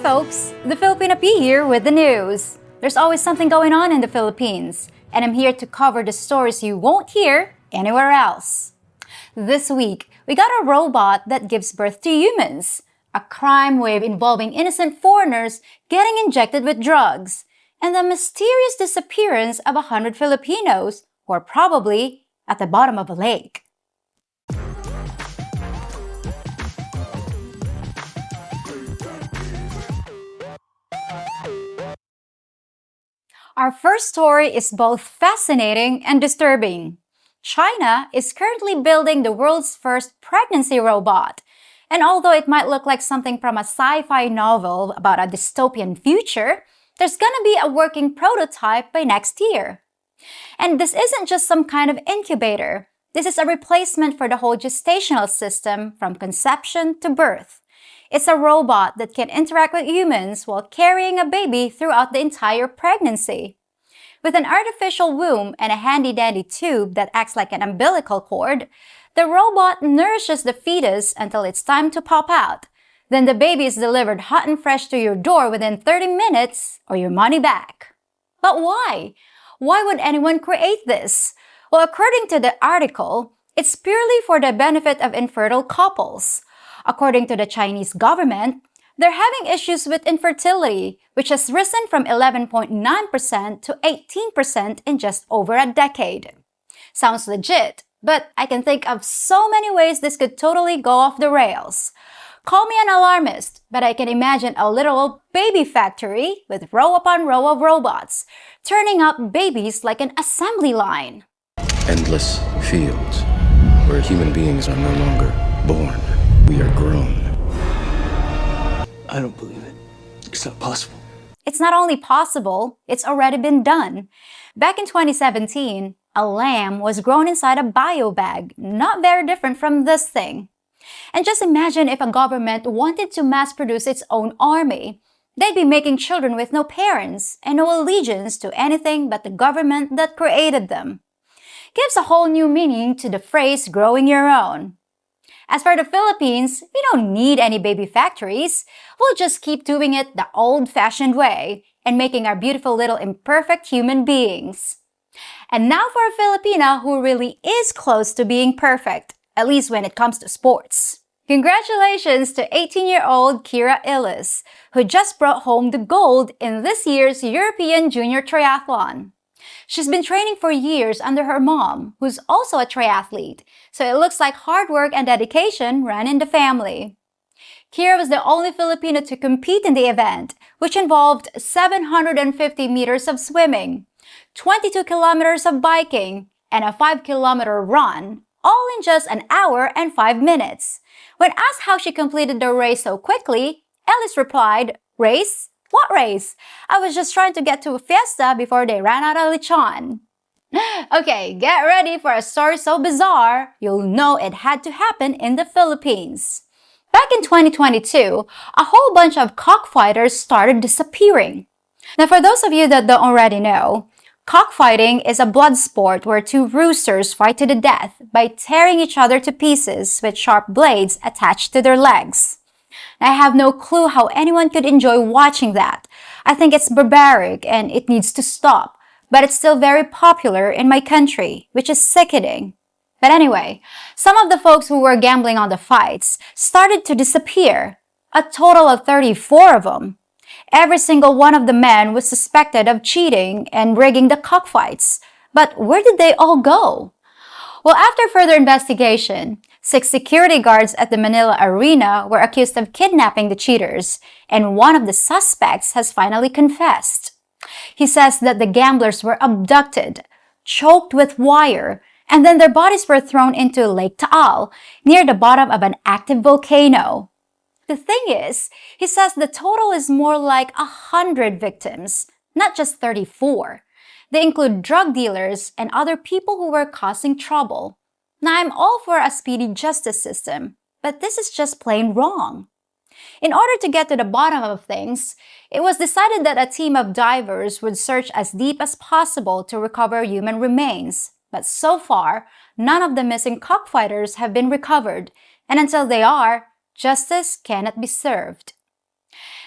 folks, the Filipino P here with the news. There's always something going on in the Philippines, and I'm here to cover the stories you won't hear anywhere else. This week, we got a robot that gives birth to humans, a crime wave involving innocent foreigners getting injected with drugs, and the mysterious disappearance of 100 Filipinos who are probably at the bottom of a lake. Our first story is both fascinating and disturbing. China is currently building the world's first pregnancy robot. And although it might look like something from a sci-fi novel about a dystopian future, there's gonna be a working prototype by next year. And this isn't just some kind of incubator. This is a replacement for the whole gestational system from conception to birth. It's a robot that can interact with humans while carrying a baby throughout the entire pregnancy. With an artificial womb and a handy-dandy tube that acts like an umbilical cord, the robot nourishes the fetus until it's time to pop out. Then the baby is delivered hot and fresh to your door within 30 minutes or your money back. But why? Why would anyone create this? Well, according to the article, it's purely for the benefit of infertile couples. According to the Chinese government, they're having issues with infertility, which has risen from 11.9% to 18% in just over a decade. Sounds legit, but I can think of so many ways this could totally go off the rails. Call me an alarmist, but I can imagine a literal baby factory with row upon row of robots, turning out babies like an assembly line. Endless fields where human beings are no longer born. We are grown. I don't believe it. It's not possible. It's not only possible, it's already been done. Back in 2017, a lamb was grown inside a bio bag, not very different from this thing. And just imagine if a government wanted to mass produce its own army. They'd be making children with no parents and no allegiance to anything but the government that created them. Gives a whole new meaning to the phrase growing your own. As for the Philippines, we don't need any baby factories. We'll just keep doing it the old-fashioned way and making our beautiful little imperfect human beings. And now for a Filipina who really is close to being perfect, at least when it comes to sports. Congratulations to 18-year-old Kira Illes, who just brought home the gold in this year's European Junior Triathlon. She's been training for years under her mom, who's also a triathlete, so it looks like hard work and dedication ran in the family. Kira was the only Filipino to compete in the event, which involved 750 meters of swimming, 22 kilometers of biking, and a 5-kilometer run, all in just an hour and 5 minutes. When asked how she completed the race so quickly, Ellis replied, "Race? What race? I was just trying to get to a fiesta before they ran out of lechon." Okay, get ready for a story so bizarre, you'll know it had to happen in the Philippines. Back in 2022, a whole bunch of cockfighters started disappearing. Now, for those of you that don't already know, cockfighting is a blood sport where two roosters fight to the death by tearing each other to pieces with sharp blades attached to their legs. I have no clue how anyone could enjoy watching that. I think it's barbaric and it needs to stop, but it's still very popular in my country, which is sickening. But anyway, some of the folks who were gambling on the fights started to disappear, a total of 34 of them. Every single one of the men was suspected of cheating and rigging the cockfights. But where did they all go? Well, after further investigation, 6 security guards at the Manila Arena were accused of kidnapping the cheaters, and one of the suspects has finally confessed. He says that the gamblers were abducted, choked with wire, and then their bodies were thrown into Lake Taal, near the bottom of an active volcano. The thing is, he says the total is more like 100 victims, not just 34. They include drug dealers and other people who were causing trouble. Now, I'm all for a speedy justice system, but this is just plain wrong. In order to get to the bottom of things, it was decided that a team of divers would search as deep as possible to recover human remains. But so far, none of the missing cockfighters have been recovered, and until they are, justice cannot be served.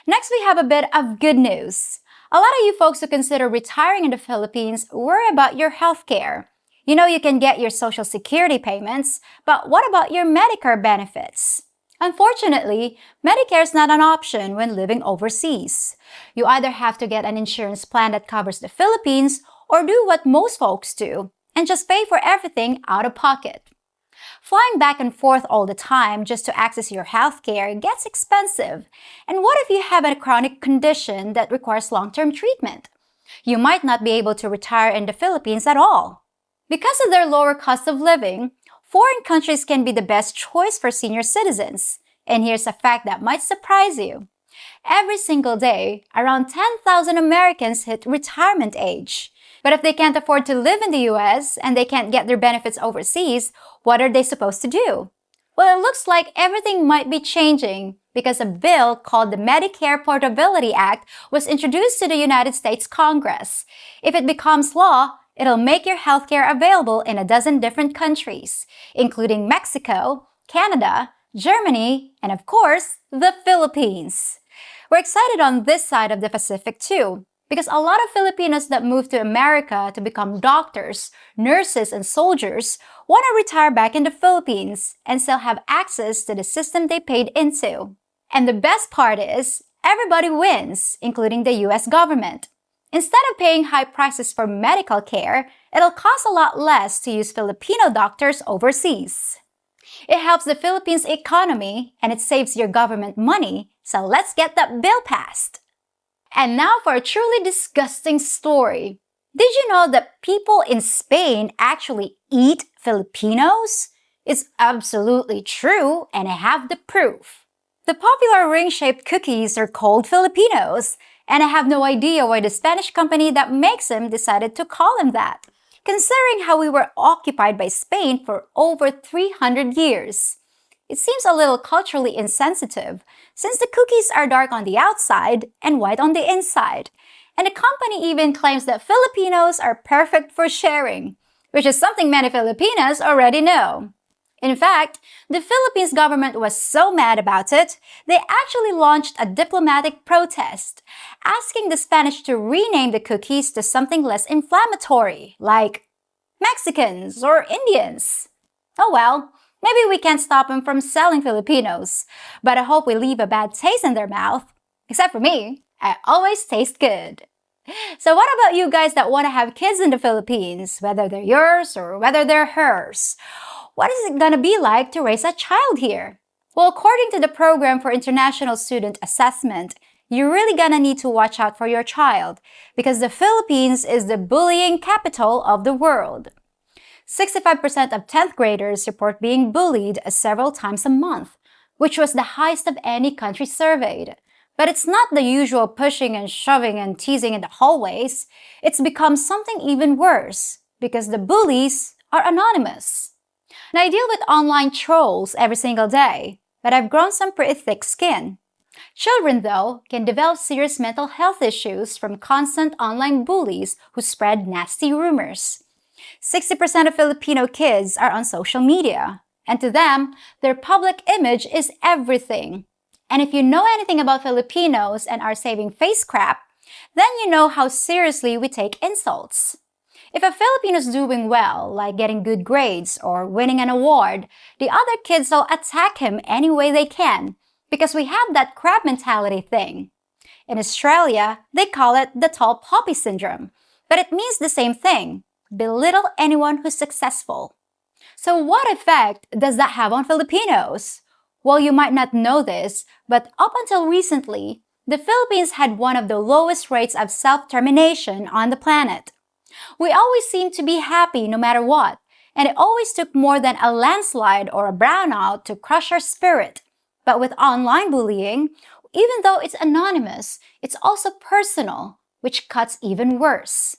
Next, we have a bit of good news. A lot of you folks who consider retiring in the Philippines worry about your healthcare. You know you can get your Social Security payments, but what about your Medicare benefits? Unfortunately, Medicare is not an option when living overseas. You either have to get an insurance plan that covers the Philippines or do what most folks do and just pay for everything out of pocket. Flying back and forth all the time just to access your healthcare gets expensive. And what if you have a chronic condition that requires long-term treatment? You might not be able to retire in the Philippines at all. Because of their lower cost of living, foreign countries can be the best choice for senior citizens. And here's a fact that might surprise you. Every single day, around 10,000 Americans hit retirement age. But if they can't afford to live in the US and they can't get their benefits overseas, what are they supposed to do? Well, it looks like everything might be changing because a bill called the Medicare Portability Act was introduced to the United States Congress. If it becomes law, it'll make your healthcare available in a dozen different countries, including Mexico, Canada, Germany, and of course, the Philippines. We're excited on this side of the Pacific too, because a lot of Filipinos that move to America to become doctors, nurses, and soldiers want to retire back in the Philippines and still have access to the system they paid into. And the best part is, everybody wins, including the US government. Instead of paying high prices for medical care, it'll cost a lot less to use Filipino doctors overseas. It helps the Philippines economy and it saves your government money, so let's get that bill passed. And now for a truly disgusting story. Did you know that people in Spain actually eat Filipinos? It's absolutely true, and I have the proof. The popular ring-shaped cookies are called Filipinos, and I have no idea why the Spanish company that makes them decided to call them that, considering how we were occupied by Spain for over 300 years. It seems a little culturally insensitive, since the cookies are dark on the outside and white on the inside. And the company even claims that Filipinos are perfect for sharing, which is something many Filipinas already know. In fact, the Philippines government was so mad about it, they actually launched a diplomatic protest, asking the Spanish to rename the cookies to something less inflammatory, like Mexicans or Indians. Oh well, maybe we can't stop them from selling Filipinos, but I hope we leave a bad taste in their mouth. Except for me, I always taste good. So what about you guys that want to have kids in the Philippines, whether they're yours or whether they're hers? What is it gonna be like to raise a child here? Well, according to the Program for International Student Assessment, you're really gonna need to watch out for your child because the Philippines is the bullying capital of the world. 65% of 10th graders report being bullied several times a month, which was the highest of any country surveyed. But it's not the usual pushing and shoving and teasing in the hallways. It's become something even worse because the bullies are anonymous. Now, I deal with online trolls every single day, but I've grown some pretty thick skin. Children, though, can develop serious mental health issues from constant online bullies who spread nasty rumors. 60% of Filipino kids are on social media, and to them, their public image is everything. And if you know anything about Filipinos and our saving face crap, then you know how seriously we take insults. If a Filipino's doing well, like getting good grades or winning an award, the other kids will attack him any way they can because we have that crab mentality thing. In Australia, they call it the tall poppy syndrome, but it means the same thing: belittle anyone who's successful. So what effect does that have on Filipinos? Well, you might not know this, but up until recently, the Philippines had one of the lowest rates of self-termination on the planet. We always seemed to be happy no matter what, and it always took more than a landslide or a brownout to crush our spirit. But with online bullying, even though it's anonymous, it's also personal, which cuts even worse.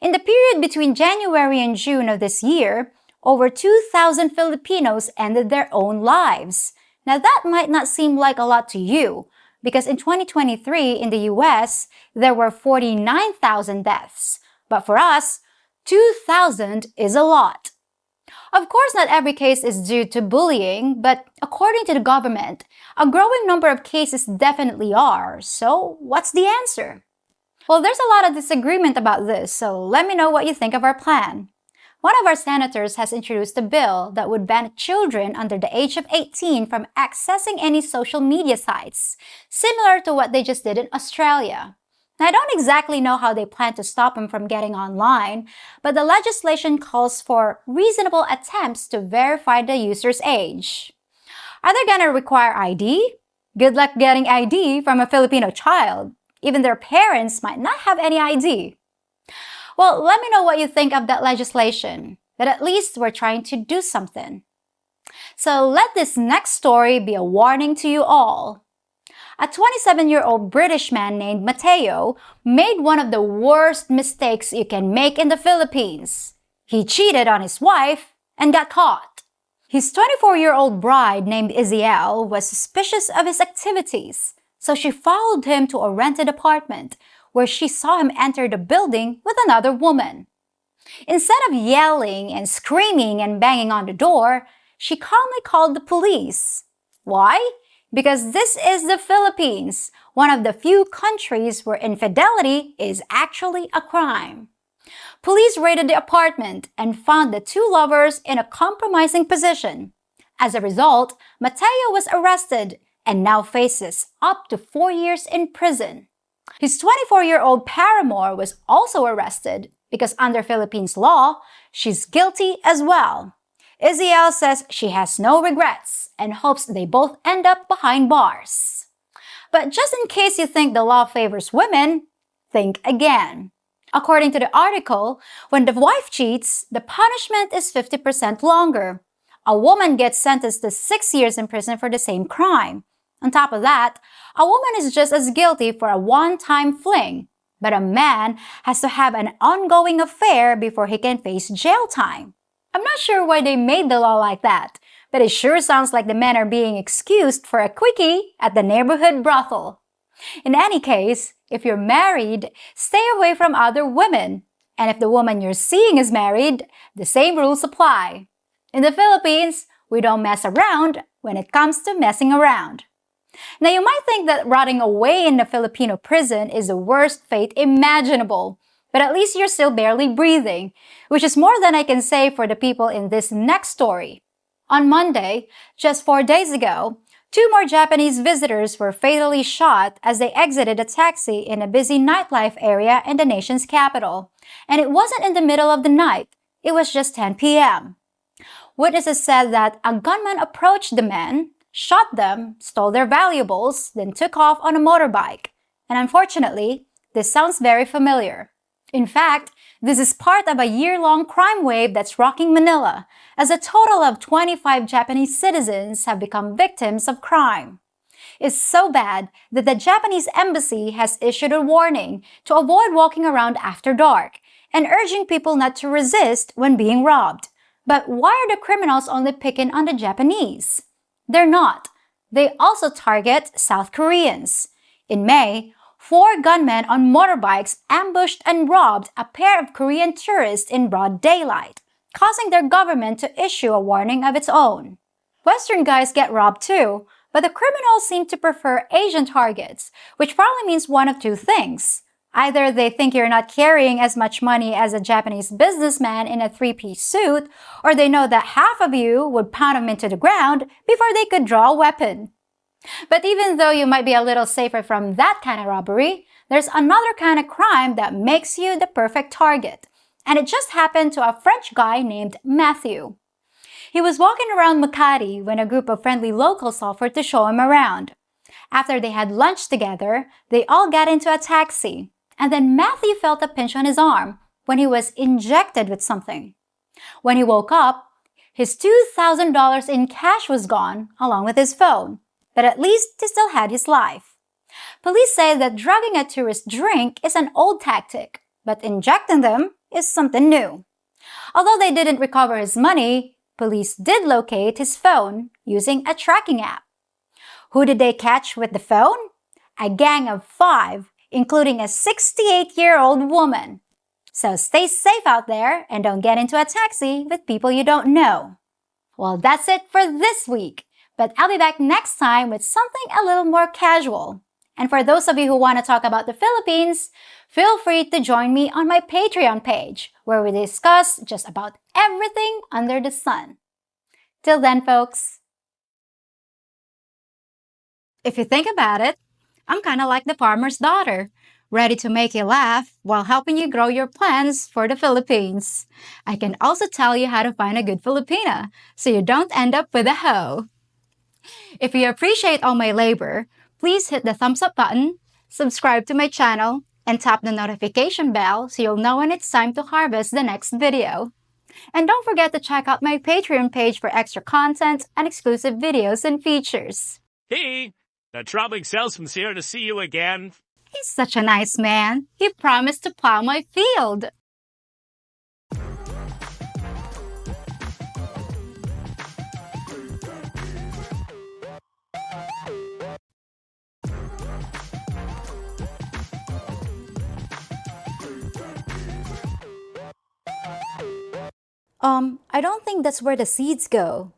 In the period between January and June of this year, over 2,000 Filipinos ended their own lives. Now that might not seem like a lot to you, because in 2023 in the US, there were 49,000 deaths. But for us, 2,000 is a lot. Of course, not every case is due to bullying, but according to the government, a growing number of cases definitely are. So, what's the answer? Well, there's a lot of disagreement about this, so let me know what you think of our plan. One of our senators has introduced a bill that would ban children under the age of 18 from accessing any social media sites, similar to what they just did in Australia. Now, I don't exactly know how they plan to stop them from getting online, but the legislation calls for reasonable attempts to verify the user's age. Are they gonna require ID? Good luck getting ID from a Filipino child. Even their parents might not have any ID. Well, let me know what you think of that legislation, but at least we're trying to do something. So let this next story be a warning to you all. A 27-year-old British man named Mateo made one of the worst mistakes you can make in the Philippines. He cheated on his wife and got caught. His 24-year-old bride named Iziel was suspicious of his activities, so she followed him to a rented apartment where she saw him enter the building with another woman. Instead of yelling and screaming and banging on the door, she calmly called the police. Why? Because this is the Philippines, one of the few countries where infidelity is actually a crime. Police raided the apartment and found the two lovers in a compromising position. As a result, Mateo was arrested and now faces up to 4 years in prison. His 24-year-old paramour was also arrested because under Philippines law, she's guilty as well. Iziel says she has no regrets and hopes they both end up behind bars. But just in case you think the law favors women, think again. According to the article, when the wife cheats, the punishment is 50% longer. A woman gets sentenced to 6 years in prison for the same crime. On top of that, a woman is just as guilty for a one-time fling, but a man has to have an ongoing affair before he can face jail time. I'm not sure why they made the law like that, but it sure sounds like the men are being excused for a quickie at the neighborhood brothel. In any case, if you're married, stay away from other women. And if the woman you're seeing is married, the same rules apply. In the Philippines, we don't mess around when it comes to messing around. Now, you might think that rotting away in a Filipino prison is the worst fate imaginable, but at least you're still barely breathing, which is more than I can say for the people in this next story. On Monday, just 4 days ago, 2 more Japanese visitors were fatally shot as they exited a taxi in a busy nightlife area in the nation's capital. And it wasn't in the middle of the night, it was just 10 p.m. Witnesses said that a gunman approached the men, shot them, stole their valuables, then took off on a motorbike. And unfortunately, this sounds very familiar. In fact, this is part of a year-long crime wave that's rocking Manila, as a total of 25 Japanese citizens have become victims of crime. It's so bad that the Japanese embassy has issued a warning to avoid walking around after dark and urging people not to resist when being robbed. But why are the criminals only picking on the Japanese? They're not. They also target South Koreans. In May, 4 gunmen on motorbikes ambushed and robbed a pair of Korean tourists in broad daylight, causing their government to issue a warning of its own. Western guys get robbed too, but the criminals seem to prefer Asian targets, which probably means one of 2 things. Either they think you're not carrying as much money as a Japanese businessman in a 3-piece suit, or they know that half of you would pound them into the ground before they could draw a weapon. But even though you might be a little safer from that kind of robbery, there's another kind of crime that makes you the perfect target. And it just happened to a French guy named Matthew. He was walking around Makati when a group of friendly locals offered to show him around. After they had lunch together, they all got into a taxi. And then Matthew felt a pinch on his arm when he was injected with something. When he woke up, his $2,000 in cash was gone, along with his phone. But at least he still had his life. Police say that drugging a tourist drink is an old tactic, but injecting them is something new. Although they didn't recover his money, police did locate his phone using a tracking app. Who did they catch with the phone? A gang of 5, including a 68-year-old woman. So stay safe out there and don't get into a taxi with people you don't know. Well, that's it for this week, but I'll be back next time with something a little more casual. And for those of you who want to talk about the Philippines, feel free to join me on my Patreon page, where we discuss just about everything under the sun. Till then, folks. If you think about it, I'm kind of like the farmer's daughter, ready to make you laugh while helping you grow your plans for the Philippines. I can also tell you how to find a good Filipina so you don't end up with a hoe. If you appreciate all my labor, please hit the thumbs up button, subscribe to my channel, and tap the notification bell so you'll know when it's time to harvest the next video. And don't forget to check out my Patreon page for extra content and exclusive videos and features. Hey, the troubling salesman's here to see you again. He's such a nice man. He promised to plow my field. I don't think that's where the seeds go.